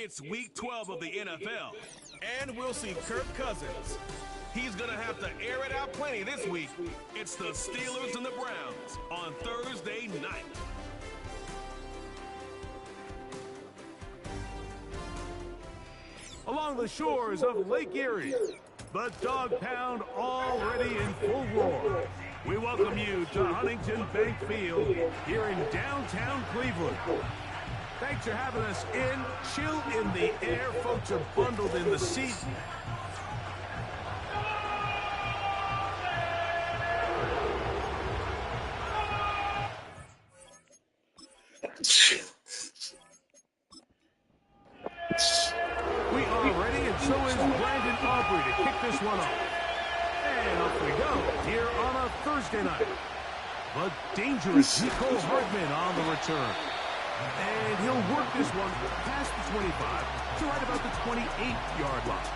It's week 12 of the NFL, and we'll see Kirk Cousins. He's going to have to air it out plenty this week. It's the Steelers and the Browns on Thursday night. Along the shores of Lake Erie, the Dog Pound already in full roar. We welcome you to Huntington Bank Field here in downtown Cleveland. Thanks for having us in. Chill in the air. Folks are bundled in the seat. We are ready, and so is Brandon Aubrey to kick this one off. And off we go here on a Thursday night. The dangerous Nicole Hardman on the return. And he'll work this one past the 25 to right about the 28-yard line.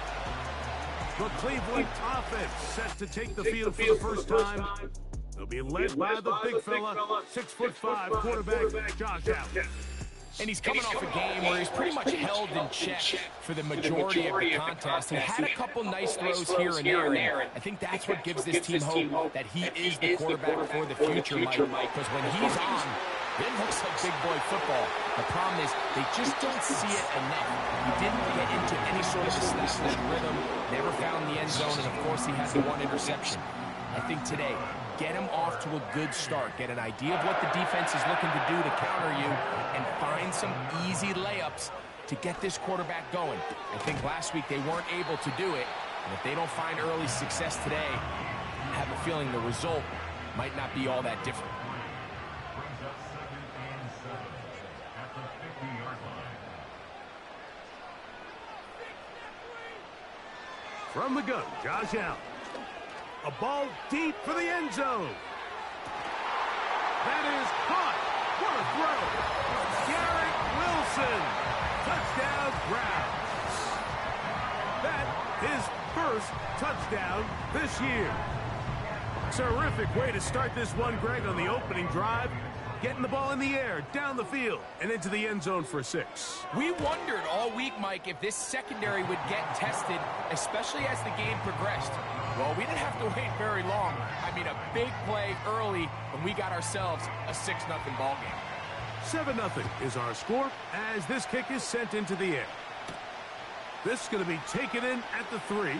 The Cleveland offense set to take the field for the first time. They'll be led by the big fella, 6'5" quarterback Josh Allen. And he's coming off a game where he's pretty much held in check for the majority of the contest. He had a couple nice throws here and there, and I think that's what gives this team hope that he is the quarterback for the future, Mike, because when he's on, it looks like big boy football. The problem is they just don't see it enough. He didn't get into any sort of established rhythm, never found the end zone, and of course he had the one interception. I think today, get him off to a good start. Get an idea of what the defense is looking to do to counter you and find some easy layups to get this quarterback going. I think last week they weren't able to do it, and if they don't find early success today, I have a feeling the result might not be all that different. From the gun, Josh Allen. A ball deep for the end zone. That is caught. What a throw. Garrett Wilson. Touchdown, Browns. That his first touchdown this year. Terrific way to start this one, Greg, on the opening drive. Getting the ball in the air, down the field, and into the end zone for 6. We wondered all week, Mike, if this secondary would get tested, especially as the game progressed. Well, we didn't have to wait very long. I mean, a big play early, and we got ourselves a 6-0 ball game. 7-0 is our score as this kick is sent into the air. This is going to be taken in at the 3.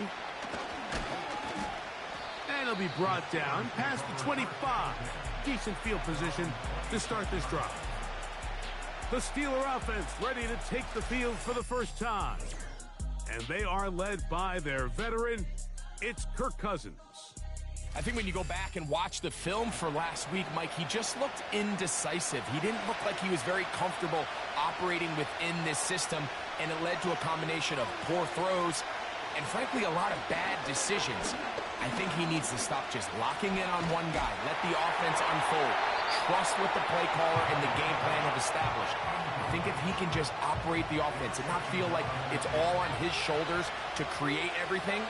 And it'll be brought down past the 25. Decent field position to start this drive. The Steeler offense ready to take the field for the first time. And they are led by their veteran. It's Kirk Cousins. I think when you go back and watch the film for last week, Mike, he just looked indecisive. He didn't look like he was very comfortable operating within this system, and it led to a combination of poor throws and, frankly, a lot of bad decisions. I think he needs to stop just locking in on one guy. Let the offense unfold. Trust what the play caller and the game plan have established. I think if he can just operate the offense and not feel like it's all on his shoulders to create everything,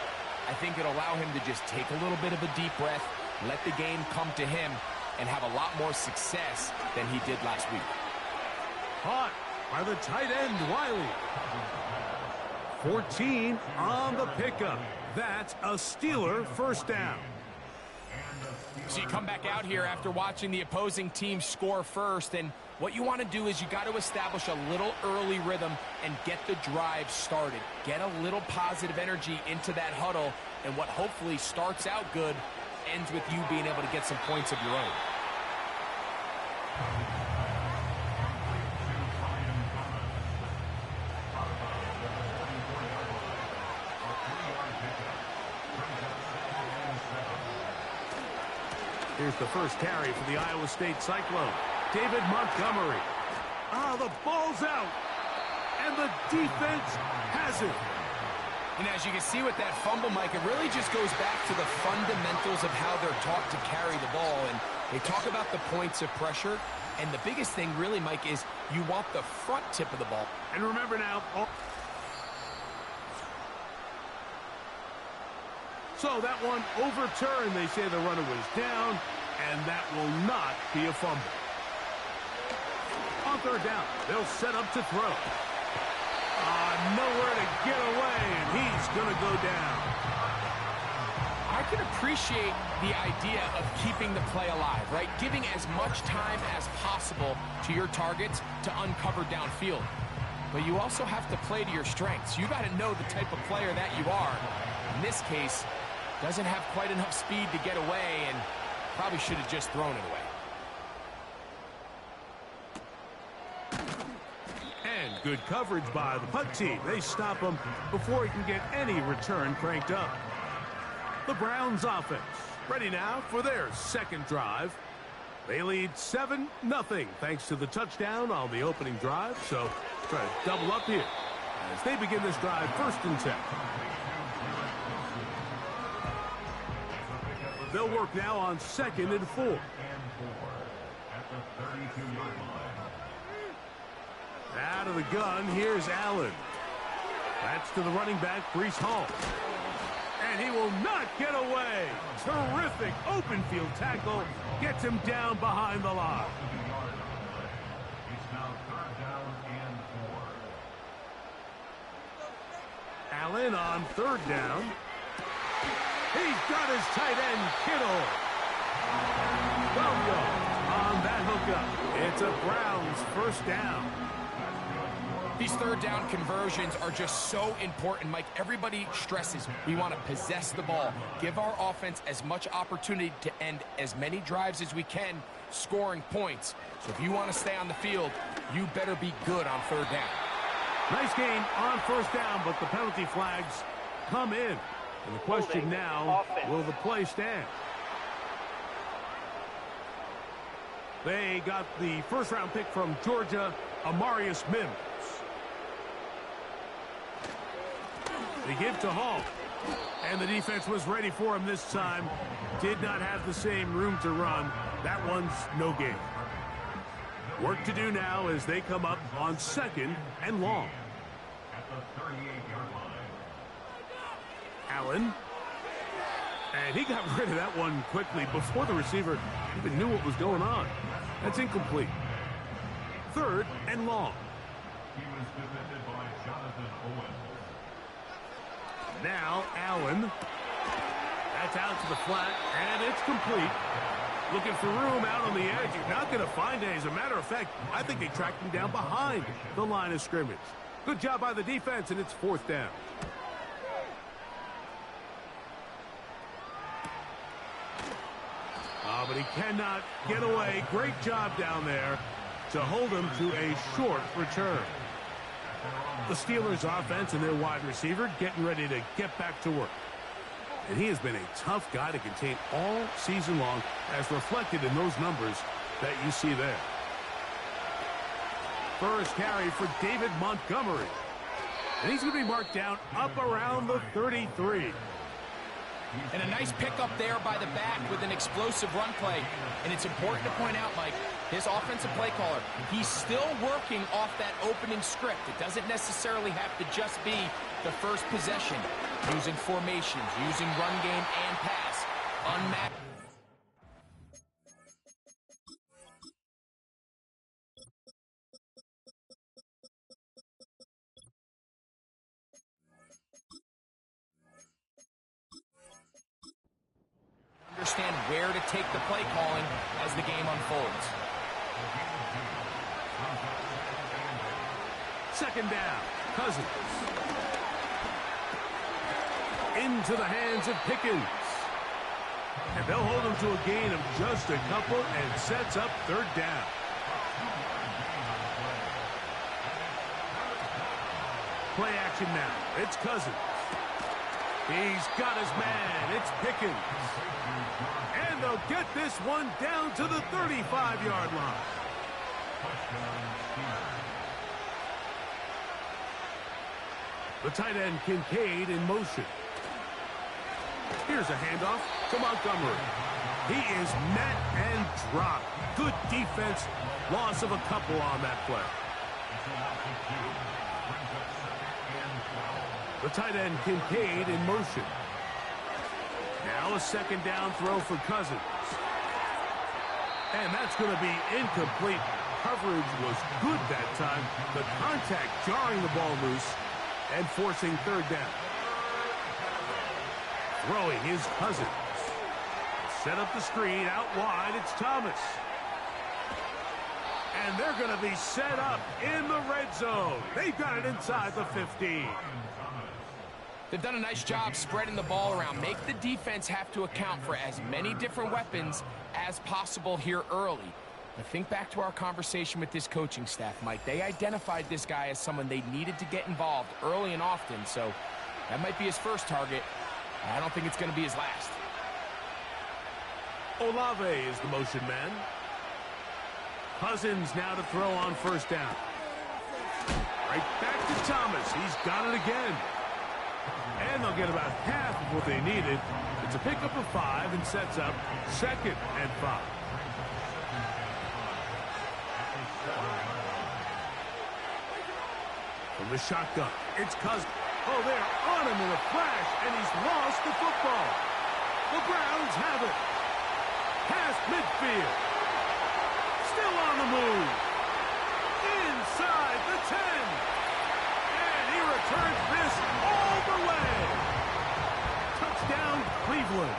I think it'll allow him to just take a little bit of a deep breath, let the game come to him, and have a lot more success than he did last week. Caught by the tight end, Wiley. 14 on the pickup. That's a Steeler first down. So you come back out here after watching the opposing team score first, and what you want to do is you got to establish a little early rhythm and get the drive started. Get a little positive energy into that huddle, and what hopefully starts out good ends with you being able to get some points of your own. Here's the first carry for the Iowa State Cyclone. David Montgomery. The ball's out. And the defense has it. And as you can see with that fumble, Mike, it really just goes back to the fundamentals of how they're taught to carry the ball. And they talk about the points of pressure. And the biggest thing really, Mike, is you want the front tip of the ball. And remember now... So that one overturned. They say the runner was down, and that will not be a fumble. On third down, they'll set up to throw. Nowhere to get away, and he's going to go down. I can appreciate the idea of keeping the play alive, right? Giving as much time as possible to your targets to uncover downfield. But you also have to play to your strengths. You got to know the type of player that you are. In this case, doesn't have quite enough speed to get away and probably should have just thrown it away. And good coverage by the punt team. They stop him before he can get any return cranked up. The Browns offense ready now for their second drive. They lead 7-0 thanks to the touchdown on the opening drive. So try to double up here as they begin this drive 1st and 10. They'll work now on 2nd and 4. Out of the gun, here's Allen. That's to the running back, Breece Hall. And he will not get away. Terrific open field tackle. Gets him down behind the line. Allen on 3rd down. He's got his tight end, Kittle. 12 yards on that hookup. It's a Browns 1st down. These 3rd down conversions are just so important, Mike. Everybody stresses we want to possess the ball, give our offense as much opportunity to end as many drives as we can, scoring points. So if you want to stay on the field, you better be good on 3rd down. Nice gain on 1st down, but the penalty flags come in. And the question now, will the play stand? They got the 1st-round pick from Georgia, Amarius Mims. They give to Hall. And the defense was ready for him this time. Did not have the same room to run. That one's no gain. Work to do now as they come up on 2nd and long. Allen. And he got rid of that one quickly before the receiver even knew what was going on. That's incomplete. 3rd and long. Now Allen. That's out to the flat, and it's complete. Looking for room out on the edge. He's not going to find it. As a matter of fact, I think they tracked him down behind the line of scrimmage. Good job by the defense, and it's 4th down. But he cannot get away. Great job down there to hold him to a short return. The Steelers offense and their wide receiver getting ready to get back to work. And he has been a tough guy to contain all season long, as reflected in those numbers that you see there. First carry for David Montgomery. And he's going to be marked down up around the 33. And a nice pickup there by the back with an explosive run play. And it's important to point out, Mike, his offensive play caller, he's still working off that opening script. It doesn't necessarily have to just be the first possession. Using formations, using run game and pass. Unmatched. Understand where to take the play calling as the game unfolds. 2nd down, Cousins. Into the hands of Pickens. And they'll hold him to a gain of just a couple and sets up 3rd down. Play action now. It's Cousins. He's got his man. It's Pickens. And they'll get this one down to the 35-yard line. The tight end Kincaid in motion. Here's a handoff to Montgomery. He is met and dropped. Good defense. Loss of a couple on that play. The tight end Kincaid in motion. Now a 2nd down throw for Cousins. And that's going to be incomplete. coverage was good that time. The contact jarring the ball loose and forcing third down. Throwing his Cousins. Set up the screen out wide. It's Thomas. And they're going to be set up in the red zone. They've got it inside the 15. They've done a nice job spreading the ball around. Make the defense have to account for as many different weapons as possible here early. But think back to our conversation with this coaching staff, Mike. They identified this guy as someone they needed to get involved early and often, so that might be his first target. I don't think it's going to be his last. Olave is the motion man. Cousins now to throw on first down. Right back to Thomas. He's got it again. And they'll get about half of what they needed. It's a pickup of 5 and sets up 2nd and 5. From the shotgun, it's Cousins. Oh, they're on him in a flash, and he's lost the football. The Browns have it. Past midfield. Still on the move. Inside the 10. And he returns this all the way. Touchdown, Cleveland.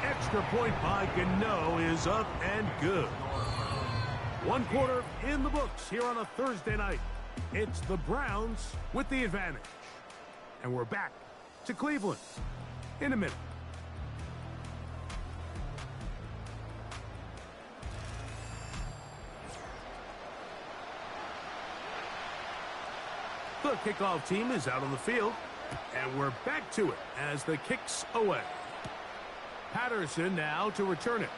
Extra point by Gano is up and good. 1 quarter in the books here on a Thursday night. It's the Browns with the advantage. And we're back to Cleveland in a minute. The kickoff team is out on the field, and we're back to it as the kick's away. Patterson now to return it.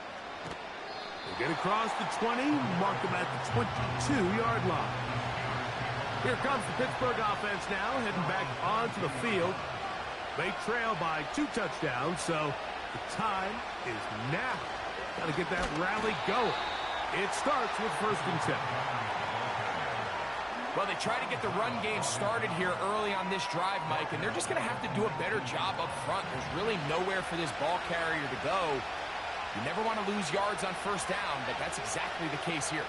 They get across the 20, mark them at the 22-yard line. Here comes the Pittsburgh offense now, heading back onto the field. They trail by 2 touchdowns, so the time is now. Got to get that rally going. It starts with 1st and 10. Well, they try to get the run game started here early on this drive, Mike, and they're just going to have to do a better job up front. There's really nowhere for this ball carrier to go. You never want to lose yards on 1st down, but that's exactly the case here.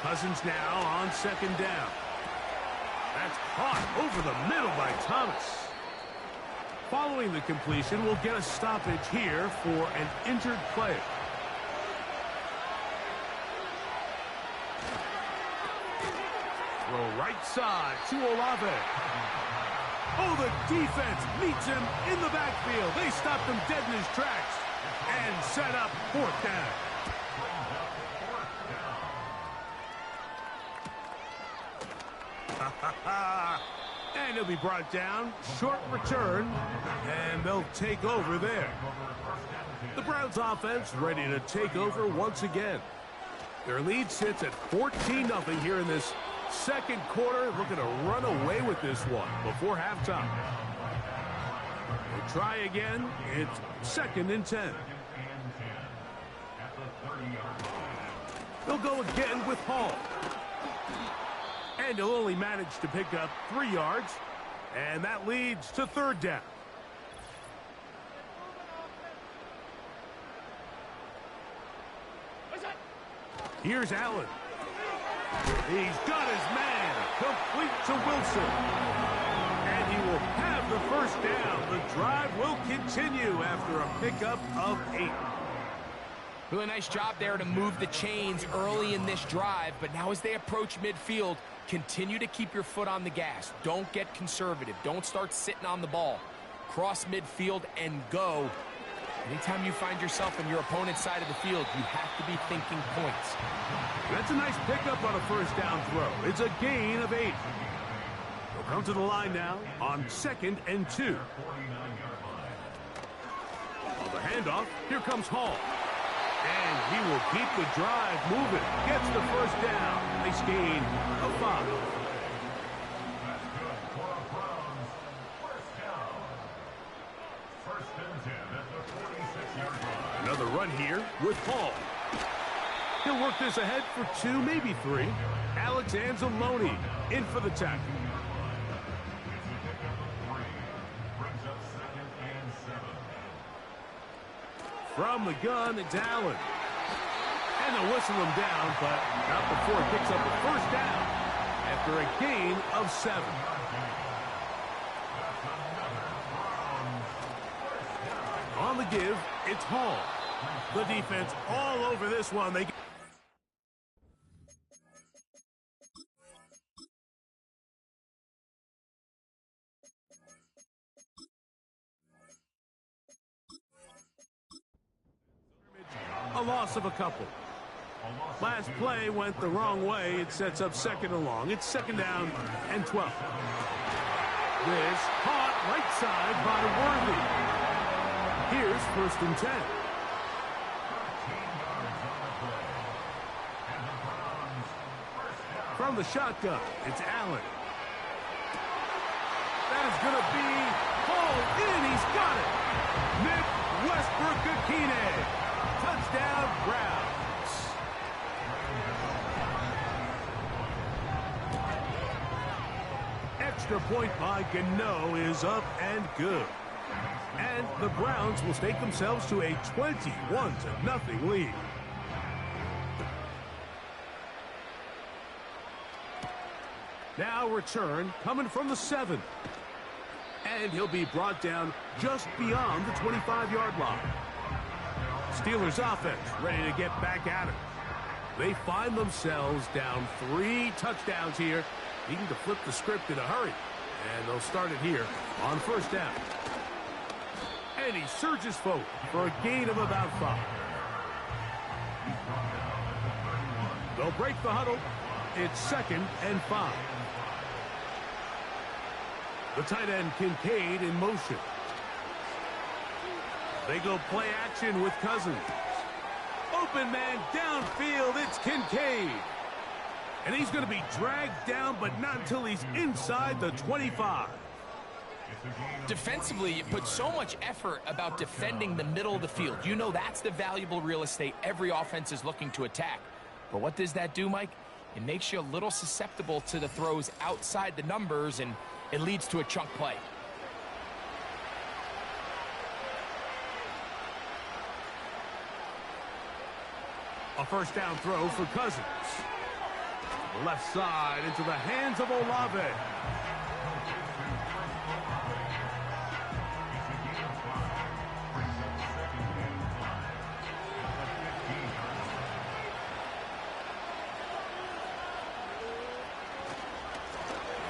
Cousins now on 2nd down. That's caught over the middle by Thomas. Following the completion, we'll get a stoppage here for an injured player. Throw right side to Olave. Oh, the defense meets him in the backfield. They stopped him dead in his tracks and set up 4th down. And he'll be brought down. Short return, and they'll take over there. The Browns offense ready to take over once again. Their lead sits at 14-0 here in this 2nd quarter, looking to run away with this one before halftime. They try again. It's 2nd and 10. They'll go again with Hall. And he'll only manage to pick up 3 yards. And that leads to 3rd down. Here's Allen. He's got his man, complete to Wilson. And he will have the 1st down. The drive will continue after a pickup of 8. Really nice job there to move the chains early in this drive, but now as they approach midfield, continue to keep your foot on the gas. Don't get conservative. Don't start sitting on the ball. Cross midfield and go. Anytime you find yourself on your opponent's side of the field, you have to be thinking points. That's a nice pickup on a 1st down throw. It's a gain of 8. They'll come to the line now on 2nd and 2. On the handoff, here comes Hall. And he will keep the drive moving. Gets the 1st down. Nice gain of 5. Another run here with Hall. He'll work this ahead for 2, maybe 3. Alex Anzalone in for the tackle. From the gun, it's Allen. And they'll whistle him down, but not before he picks up the first down after a gain of 7. On the give, it's Hall. The defense all over this one. They a loss of a couple. Last play went the wrong way. It sets up 2nd and long. It's 2nd down and 12. This caught right side by Worthy. Here's 1st and 10. From the shotgun, it's Allen. That is going to be hauled in. He's got it. Nick Westbrook-Akine. Touchdown, Browns. Extra point by Gano is up and good. And the Browns will stake themselves to a 21-0 lead. Now return coming from the 7. And he'll be brought down just beyond the 25-yard line. Steelers offense ready to get back at it. They find themselves down 3 touchdowns here, needing to flip the script in a hurry. And they'll start it here on 1st down. And he surges forward for a gain of about 5. They'll break the huddle. It's 2nd and 5. The tight end Kincaid in motion. They go play action with Cousins. Open man downfield, it's Kincaid. And he's going to be dragged down, but not until he's inside the 25. Defensively, you put so much effort about defending the middle of the field. You know that's the valuable real estate every offense is looking to attack. But what does that do, Mike? It makes you a little susceptible to the throws outside the numbers, and it leads to a chunk play. A 1st down throw for Cousins. Left side into the hands of Olave.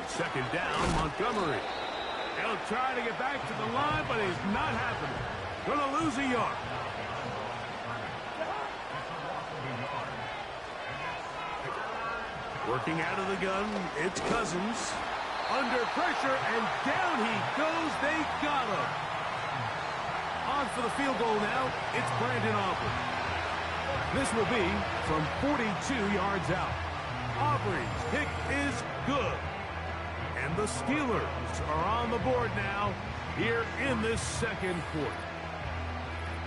Second down, Montgomery. He'll try to get back to the line, but it's not happening. Gonna lose a yard. Working out of the gun, it's Cousins. Under pressure, and down he goes. They got him. On for the field goal now, it's Brandon Aubrey. This will be from 42 yards out. Aubrey's kick is good. And the Steelers are on the board now here in this 2nd quarter.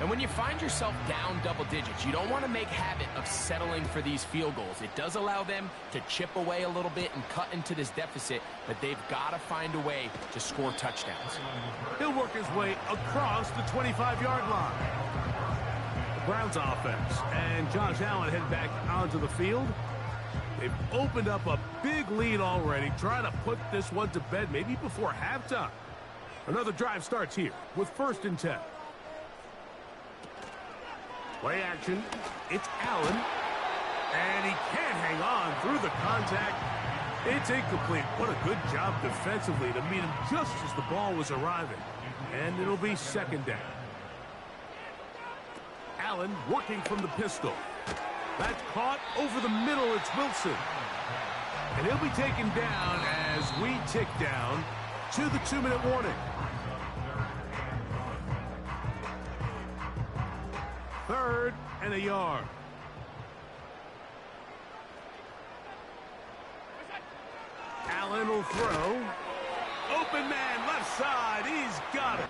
And when you find yourself down double digits, you don't want to make habit of settling for these field goals. It does allow them to chip away a little bit and cut into this deficit, but they've got to find a way to score touchdowns. He'll work his way across the 25-yard line. The Browns offense and Josh Allen head back onto the field. They've opened up a big lead already, trying to put this one to bed maybe before halftime. Another drive starts here with 1st and 10. Play action. It's Allen. And he can't hang on through the contact. It's incomplete. What a good job defensively to meet him just as the ball was arriving. And it'll be 2nd down. Allen working from the pistol. That's caught over the middle. It's Wilson. And he'll be taken down as we tick down to the 2-minute warning. 3rd and a yard. Allen will throw. Open man left side. He's got it.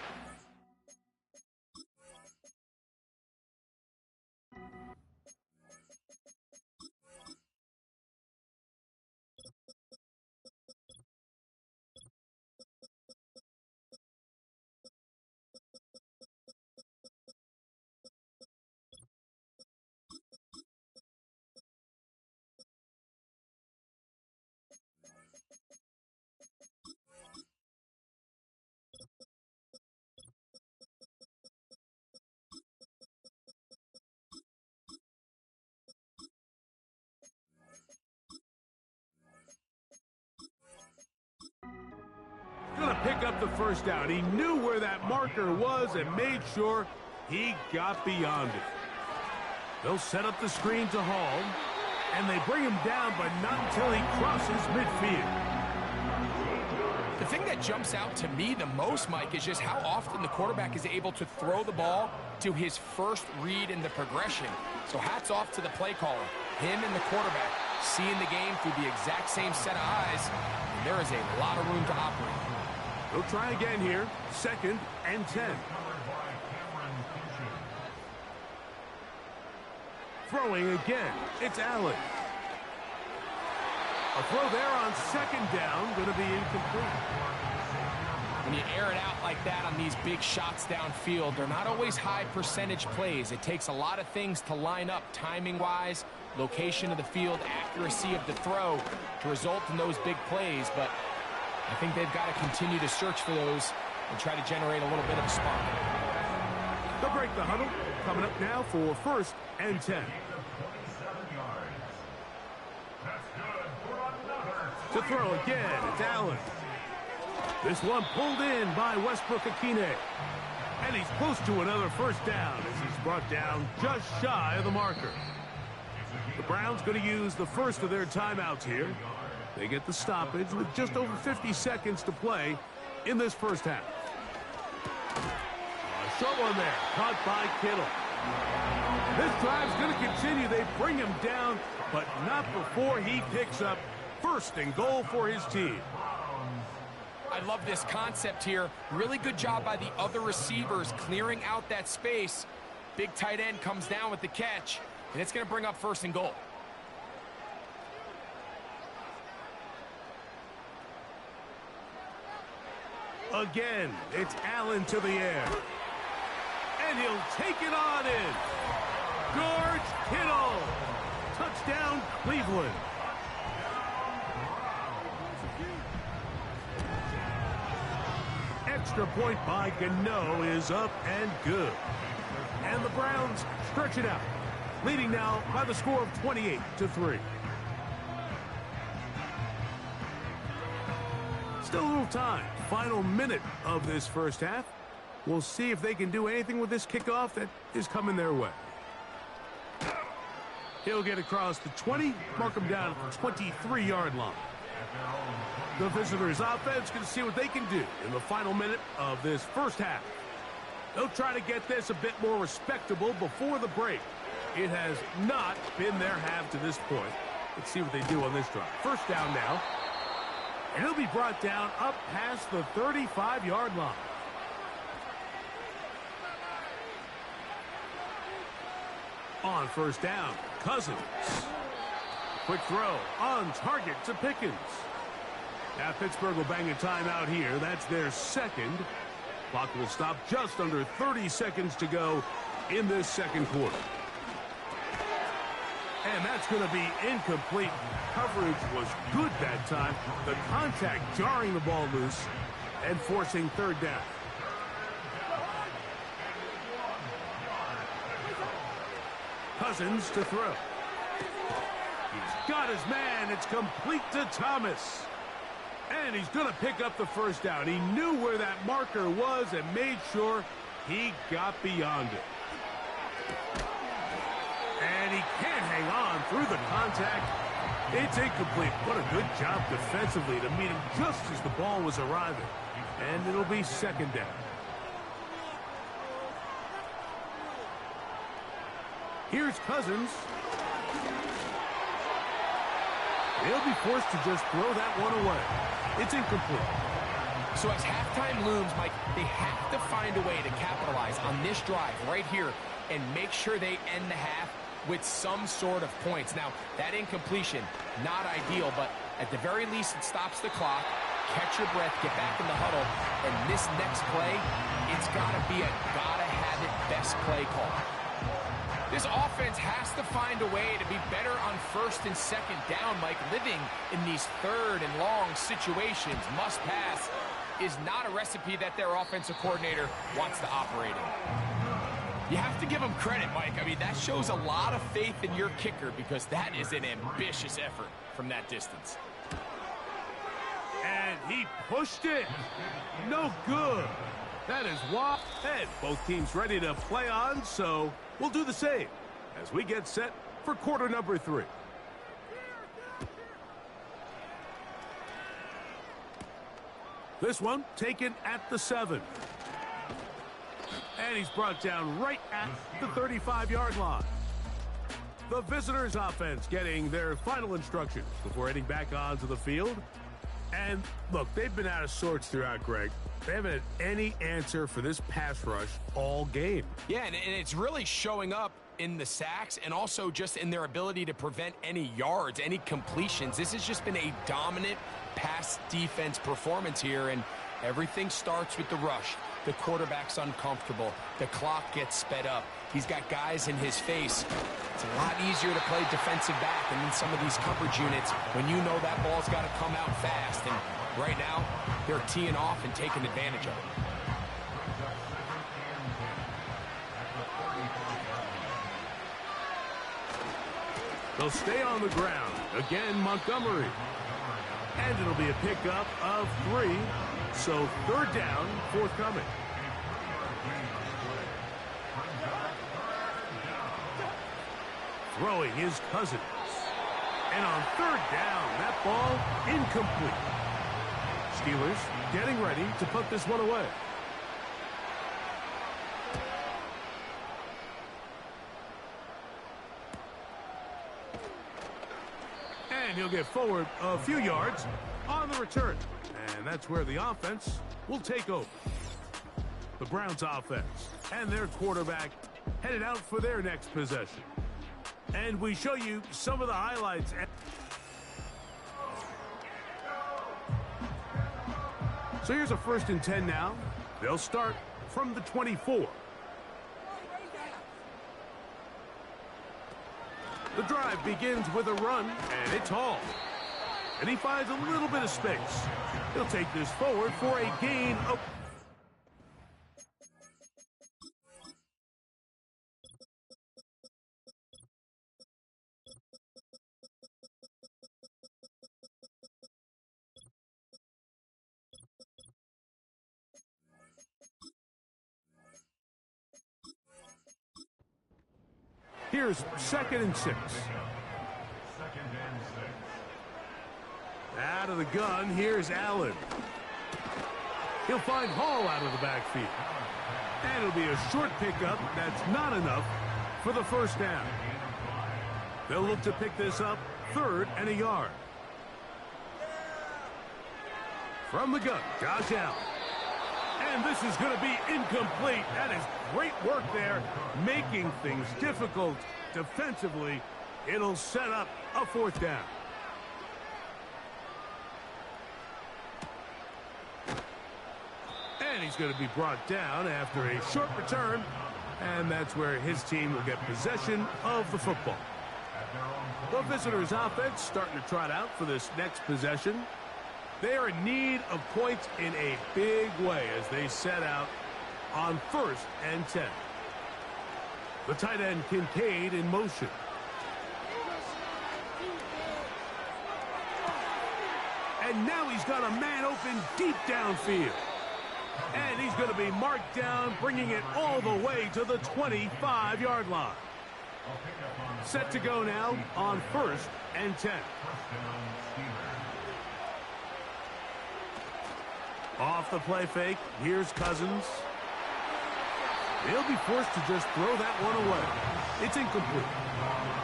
up the first down. He knew where that marker was and made sure he got beyond it. They'll set up the screen to Hall, and they bring him down, but not until he crosses midfield. The thing that jumps out to me the most, Mike, is just how often the quarterback is able to throw the ball to his first read in the progression. So hats off to the play caller. Him and the quarterback seeing the game through the exact same set of eyes. And there is a lot of room to operate. They'll try again here. 2nd and 10. Throwing again. It's Allen. A throw there on 2nd down, going to be incomplete. When you air it out like that on these big shots downfield, they're not always high percentage plays. It takes a lot of things to line up timing-wise, location of the field, accuracy of the throw to result in those big plays. But I think they've got to continue to search for those and try to generate a little bit of a spark. They'll break the huddle. Coming up now for 1st and 10. To throw again, it's Allen. This one pulled in by Westbrook-Akine. And he's close to another first down as he's brought down just shy of the marker. The Browns going to use the first of their timeouts here. They get the stoppage with just over 50 seconds to play in this first half. A short one there, caught by Kittle. This drive's going to continue. They bring him down, but not before he picks up 1st and goal for his team. I love this concept here. Really good job by the other receivers clearing out that space. Big tight end comes down with the catch, and it's going to bring up 1st and goal. Again, it's Allen to the air. And he'll take it on in. George Kittle. Touchdown, Cleveland. Extra point by Gano is up and good. And the Browns stretch it out, leading now by the score of 28-3. Still a little time. Final minute of this first half. We'll see if they can do anything with this kickoff that is coming their way. He'll get across the 20, mark him down at the 23-yard line. The visitors' offense going to see what they can do in the final minute of this first half. They'll try to get this a bit more respectable before the break. It has not been their half to this point. Let's see what they do on this drive. First down now. And he'll be brought down up past the 35-yard line. On first down, Cousins. Quick throw on target to Pickens. Now Pittsburgh will bang a timeout here. That's their 2nd. Clock will stop just under 30 seconds to go in this 2nd quarter. And that's going to be incomplete. Coverage was good that time. The contact jarring the ball loose and forcing 3rd down. Cousins to throw. He's got his man. It's complete to Thomas. And he's going to pick up the first down. He knew where that marker was and made sure he got beyond it. And he can't hang on through the contact. It's incomplete. What a good job defensively to meet him just as the ball was arriving. And it'll be 2nd down. Here's Cousins. They'll be forced to just throw that one away. It's incomplete. So as halftime looms, Mike, they have to find a way to capitalize on this drive right here and make sure they end the half with some sort of points. Now, that incompletion, not ideal, but at the very least, it stops the clock. Catch your breath, get back in the huddle, and this next play, it's got to be a gotta-have-it best play call. This offense has to find a way to be better on 1st and 2nd down, Mike. Living in these 3rd and long situations, must pass, is not a recipe that their offensive coordinator wants to operate in. You have to give them credit, Mike. I mean, that shows a lot of faith in your kicker because that is an ambitious effort from that distance. And And he pushed it. No good. That is wide. And both teams ready to play on, so we'll do the same as we get set for quarter number 3. This one taken at the 7. And he's brought down right at the 35-yard line. The visitors' offense getting their final instructions before heading back onto the field. And look, they've been out of sorts throughout, Greg. They haven't had any answer for this pass rush all game. Yeah, and it's really showing up in the sacks and also just in their ability to prevent any yards, any completions. This has just been a dominant pass defense performance here, and everything starts with the rush. The quarterback's uncomfortable. The clock gets sped up. He's got guys in his face. It's a lot easier to play defensive back and in some of these coverage units when you know that ball's got to come out fast. And right now, they're teeing off and taking advantage of it. They'll stay on the ground. Again, Montgomery. And it'll be a pickup of 3. So 3rd down, forthcoming. Throwing his Cousins. And on 3rd down, that ball incomplete. Steelers getting ready to put this one away. And he'll get forward a few yards on the return. And that's where the offense will take over. The Browns offense and their quarterback headed out for their next possession. And we show you some of the highlights. So here's a 1st and 10 now. They'll start from the 24. The drive begins with a run, and it's Hall. And he finds a little bit of space. He'll take this forward for a gain of... Here's 2nd and 6. Out of the gun, here's Allen. He'll find Hall out of the backfield. And it'll be a short pickup. That's not enough for the 1st down. They'll look to pick this up 3rd and a yard. From the gun, Josh Allen. And this is going to be incomplete. That is great work there, making things difficult defensively. It'll set up a 4th down. And he's going to be brought down after a short return. And that's where his team will get possession of the football. The visitors' offense starting to trot out for this next possession. They are in need of points in a big way as they set out on 1st and 10. The tight end Kincaid in motion. And now he's got a man open deep downfield. And he's going to be marked down, bringing it all the way to the 25-yard line. Set to go now on 1st and 10. Off the play fake, here's Cousins. They'll be forced to just throw that one away. It's incomplete.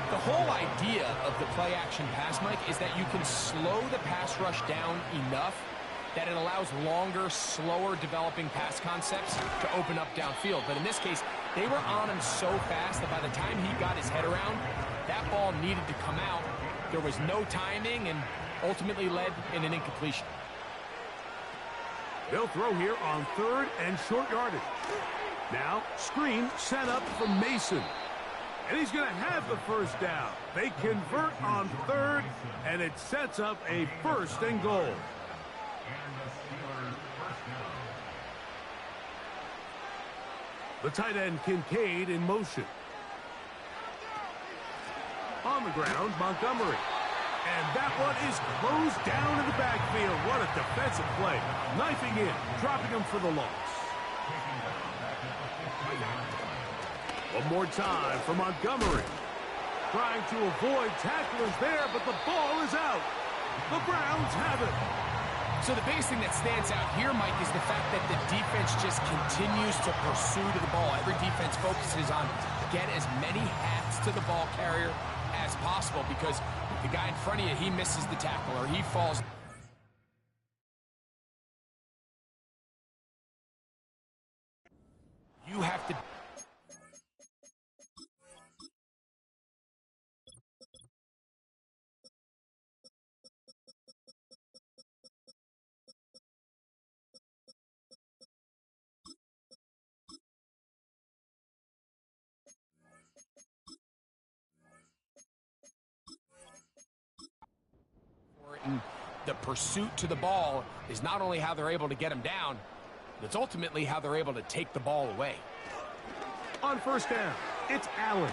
The whole idea of the play-action pass, Mike, is that you can slow the pass rush down enough that it allows longer, slower developing pass concepts to open up downfield. But in this case, they were on him so fast that by the time he got his head around, that ball needed to come out. There was no timing and ultimately led in an incompletion. They'll throw here on 3rd and short yardage. Now, screen set up from Mason. And he's going to have the 1st down. They convert on 3rd, and it sets up a 1st and goal. The tight end Kincaid in motion. On the ground, Montgomery. And that one is closed down in the backfield. What a defensive play. Knifing in, dropping him for the loss. One more time for Montgomery. Trying to avoid tacklers there, but the ball is out. The Browns have it. So the biggest thing that stands out here, Mike, is the fact that the defense just continues to pursue to the ball. Every defense focuses on get as many hats to the ball carrier as possible, because the guy in front of you, he misses the tackle or he falls. You have to... The pursuit to the ball is not only how they're able to get him down, it's ultimately how they're able to take the ball away. On first down, it's Allen.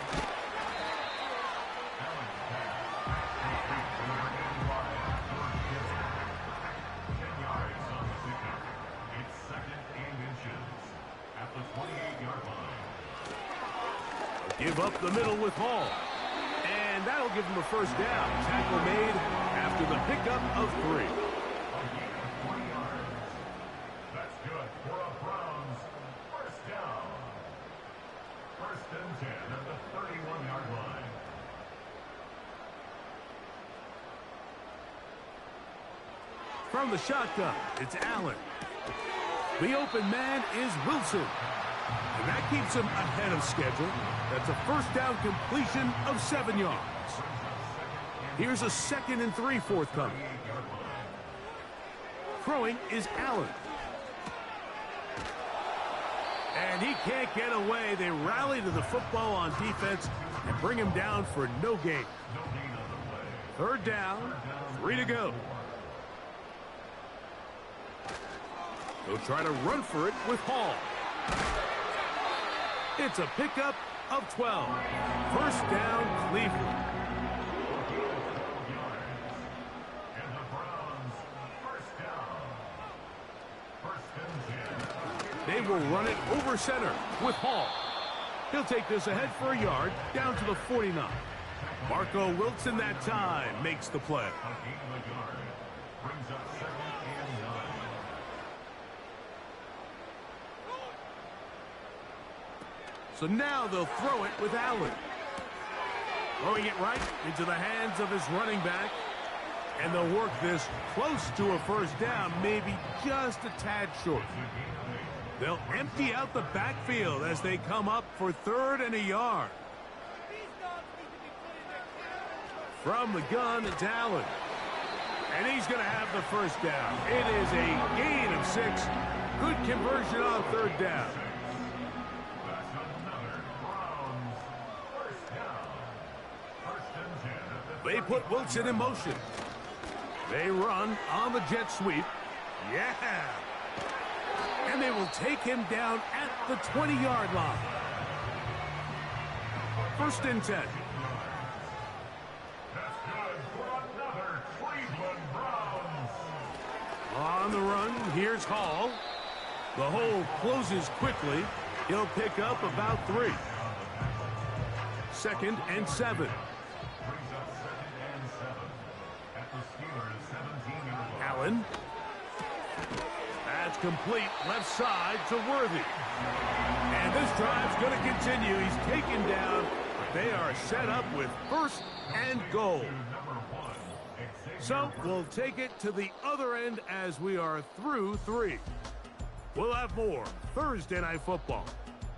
Give up the middle with Hall. And that'll give him a first down. Tackle made after the pickup of 3. That's good for a Browns first down. First and 10 at the 31-yard line. From the shotgun, it's Allen. The open man is Wilson. And that keeps him ahead of schedule. That's a first down completion of 7 yards. Here's a 2nd and 3 forthcoming. Throwing is Allen. And he can't get away. They rally to the football on defense and bring him down for no gain. Third down, 3 to go. They'll try to run for it with Hall. It's a pickup of 12. First down, Cleveland. And the Browns first down. First and 10. They will run it over center with Hall. He'll take this ahead for a yard, down to the 49. Marco Wilson that time makes the play. Brings up 2nd and 9. So now they'll throw it with Allen. Throwing it right into the hands of his running back. And they'll work this close to a first down, maybe just a tad short. They'll empty out the backfield as they come up for 3rd and a yard. From the gun, it's Allen. And he's going to have the first down. It is a gain of 6. Good conversion on 3rd down. They put Wilson in motion. They run on the jet sweep. Yeah. And they will take him down at the 20-yard line. First and 10. That's good for another Cleveland Browns. On the run, here's Hall. The hole closes quickly. He'll pick up about 3. 2nd and 7. Allen. That's complete left side to Worthy. And this drive's going to continue. He's taken down, but they are set up with 1st and goal. So we'll take it to the other end as we are through 3. We'll have more Thursday Night Football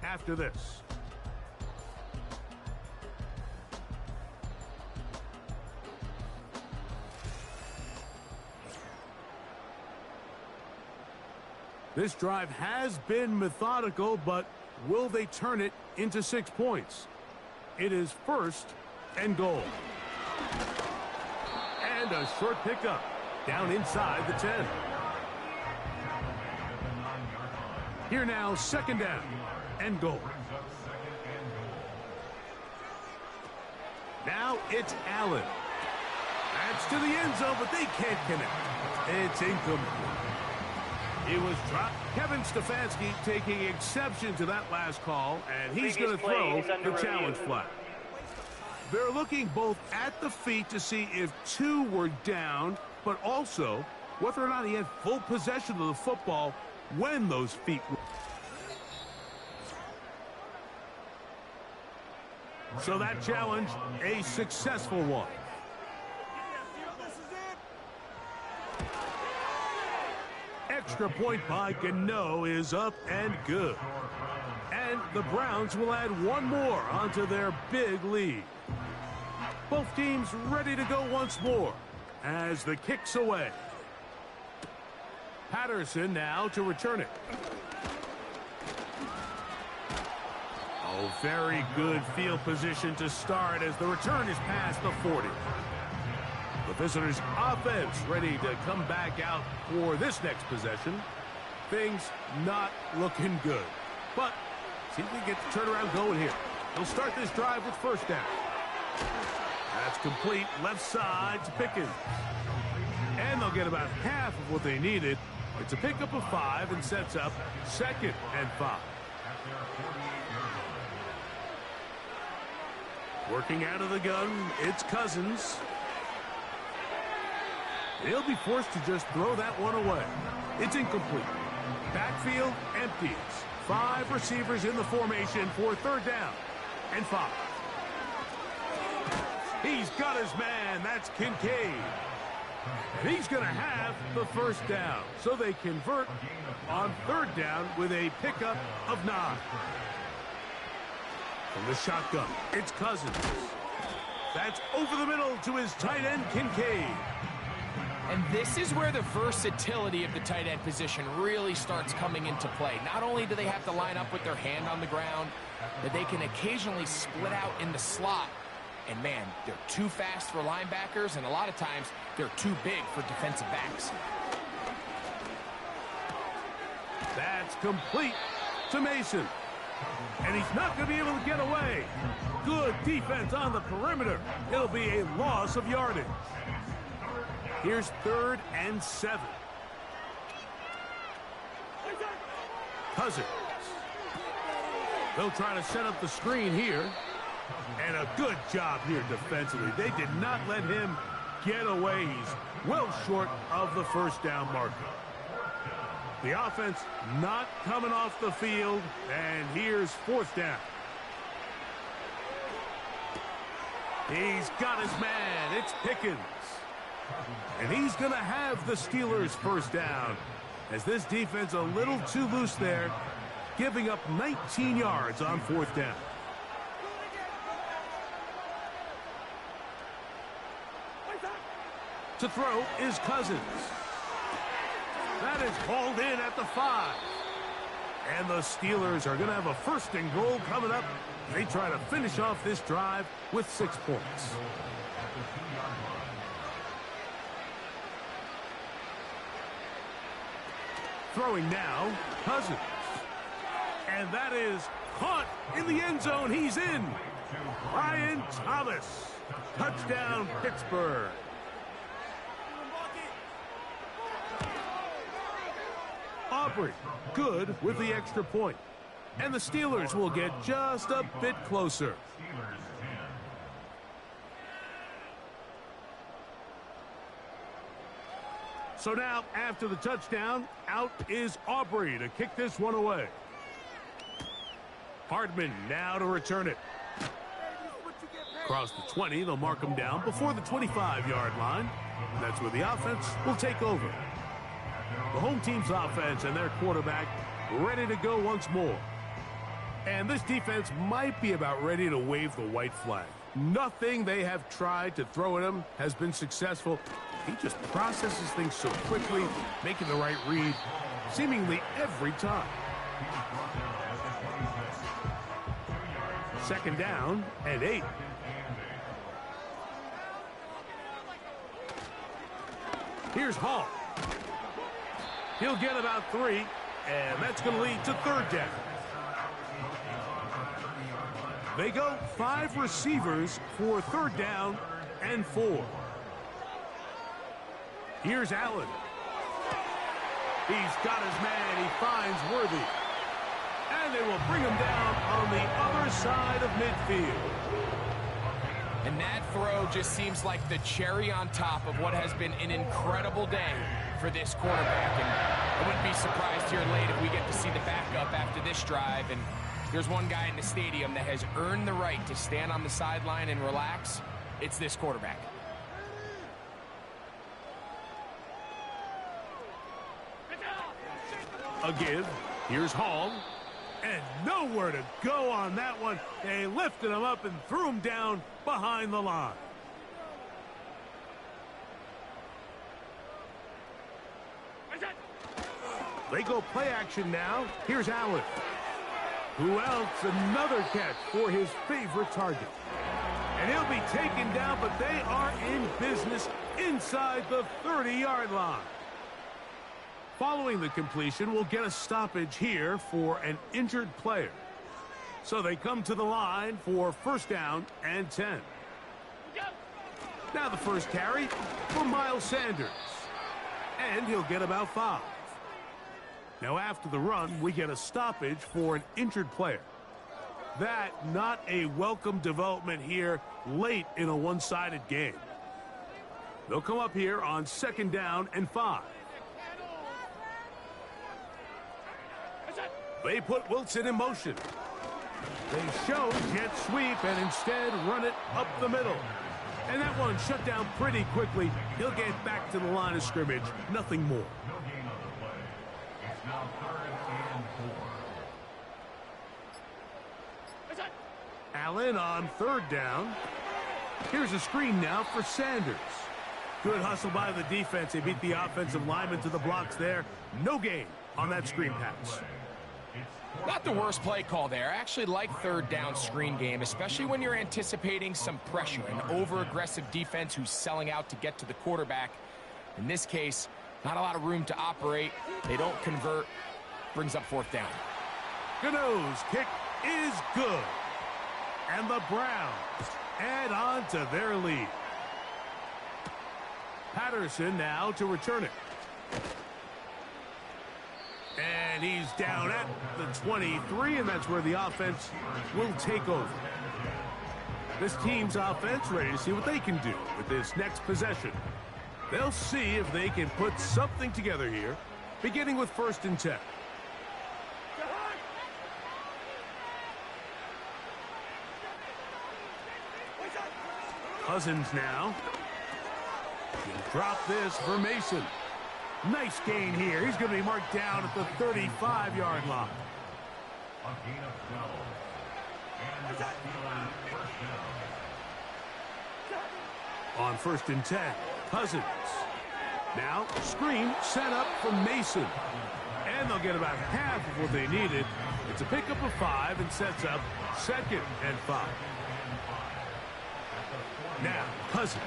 after this. This drive has been methodical, but will they turn it into 6 points? It is 1st and goal. And a short pickup down inside the 10. Here now, 2nd down and goal. Now it's Allen. That's to the end zone, but they can't connect. It's incomplete. He was dropped. Kevin Stefanski taking exception to that last call, and he's going to throw the challenge flag. They're looking both at the feet to see if two were down, but also whether or not he had full possession of the football when those feet were. So that challenge, a successful one. Extra point by Gano is up and good. And the Browns will add one more onto their big lead. Both teams ready to go once more as the kick's away. Patterson now to return it. Oh, very good field position to start as the return is past the 40. The visitors' offense ready to come back out for this next possession. Things not looking good. But see if we get the turnaround going here. They'll start this drive with first down. That's complete left side to Pickens. And they'll get about half of what they needed. It's a pickup of 5 and sets up 2nd and 5. Working out of the gun, it's Cousins. He'll be forced to just throw that one away. It's incomplete. Backfield empties. 5 receivers in the formation for 3rd down and 5. He's got his man. That's Kincaid. And he's going to have the first down. So they convert on 3rd down with a pickup of 9. From the shotgun, it's Cousins. That's over the middle to his tight end, Kincaid. And this is where the versatility of the tight end position really starts coming into play. Not only do they have to line up with their hand on the ground, but they can occasionally split out in the slot. And man, they're too fast for linebackers, and a lot of times they're too big for defensive backs. That's complete to Mason. And he's not going to be able to get away. Good defense on the perimeter. It'll be a loss of yardage. Here's 3rd and 7. Cousins. They'll try to set up the screen here. And a good job here defensively. They did not let him get away. He's well short of the first down marker. The offense not coming off the field. And here's 4th down. He's got his man. It's Pickens. And he's going to have the Steelers' first down. As this defense a little too loose there, giving up 19 yards on 4th down. To throw is Cousins. That is hauled in at the 5. And the Steelers are going to have a 1st and goal coming up. They try to finish off this drive with 6 points. Throwing now, Cousins. And that is caught in the end zone. He's in. Brian Thomas. Touchdown, Pittsburgh. Aubrey, good with the extra point. And the Steelers will get just a bit closer. So now, after the touchdown, out is Aubrey to kick this one away. Hardman now to return it. Across the 20, they'll mark him down before the 25-yard line. That's where the offense will take over. The home team's offense and their quarterback ready to go once more. And this defense might be about ready to wave the white flag. Nothing they have tried to throw at him has been successful. He just processes things so quickly, making the right read seemingly every time. 2nd down and 8. Here's Hall. He'll get about 3, and that's going to lead to 3rd down. They go 5 receivers for 3rd down and 4. Here's Allen. He's got his man. He finds Worthy. And they will bring him down on the other side of midfield. And that throw just seems like the cherry on top of what has been an incredible day for this quarterback. And I wouldn't be surprised here late if we get to see the backup after this drive. And there's one guy in the stadium that has earned the right to stand on the sideline and relax. It's this quarterback. A give. Here's Hall. And nowhere to go on that one. They lifted him up and threw him down behind the line. They go play action now. Here's Allen. Who else? Another catch for his favorite target. And he'll be taken down, but they are in business inside the 30-yard line. Following the completion, we'll get a stoppage here for an injured player. So they come to the line for first down and 10. Now the first carry for Miles Sanders. And he'll get about 5. Now after the run, we get a stoppage for an injured player. That not a welcome development here late in a one-sided game. They'll come up here on second down and 5. They put Wilson in motion. They show jet sweep and instead run it up the middle. And that one shut down pretty quickly. He'll get back to the line of scrimmage. Nothing more. No gain on the play. It's now 3rd and 4. Allen on third down. Here's a screen now for Sanders. Good hustle by the defense. They beat the offensive lineman to the blocks there. No gain on that screen pass. Not the worst play call there. I actually like third down screen game, especially when you're anticipating some pressure, an over-aggressive defense who's selling out to get to the quarterback. In this case, not a lot of room to operate. They don't convert. Brings up fourth down. Gano's kick is good. And the Browns add on to their lead. Patterson now to return it. And he's down at the 23, and that's where the offense will take over. This team's offense ready to see what they can do with this next possession. They'll see if they can put something together here, beginning with 1st and 10. Cousins now. He'll drop this for Mason. Nice gain here. He's going to be marked down at the 35-yard line. A gain of 12. And the Steelers first down. On 1st and 10, Cousins. Now, screen set up for Mason. And they'll get about half of what they needed. It's a pickup of 5 and sets up 2nd and 5. Now, Cousins.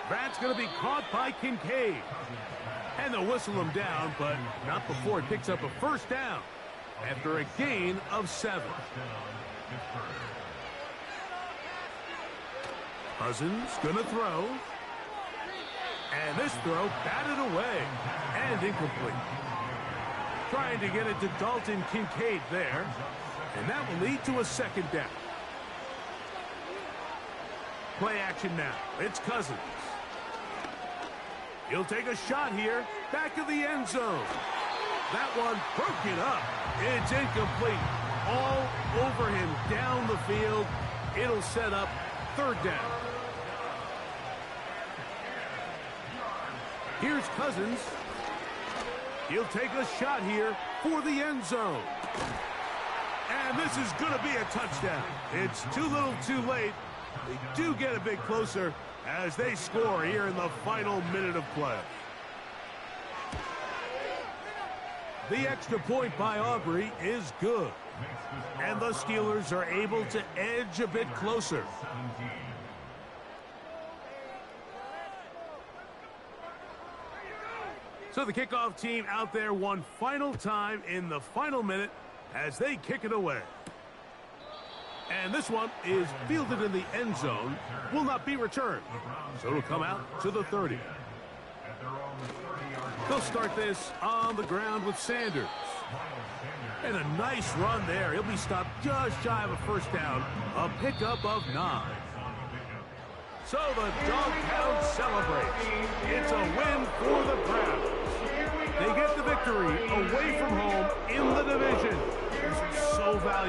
That's going to be caught by Kincaid. And they'll whistle him down, but not before he picks up a first down after a gain of 7. Cousins going to throw. And this throw batted away and incomplete. Trying to get it to Dalton Kincaid there. And that will lead to a 2nd down. Play action now. It's Cousins. He'll take a shot here. Back of the end zone. That one broken up. It's incomplete. All over him down the field. It'll set up 3rd down. Here's Cousins. He'll take a shot here for the end zone. And this is going to be a touchdown. It's too little too late. They do get a bit closer as they score here in the final minute of play. The extra point by Aubrey is good. And the Steelers are able to edge a bit closer. So the kickoff team out there one final time in the final minute as they kick it away. And this one is fielded in the end zone, will not be returned. So it'll come out to the 30. at their own 30-yard line. They'll start this on the ground with Sanders. And a nice run there. He'll be stopped just shy of a first down. A pickup of 9. So the Dogtown celebrates. It's a win for the Browns. They get the victory away from home in the division. This is so valuable.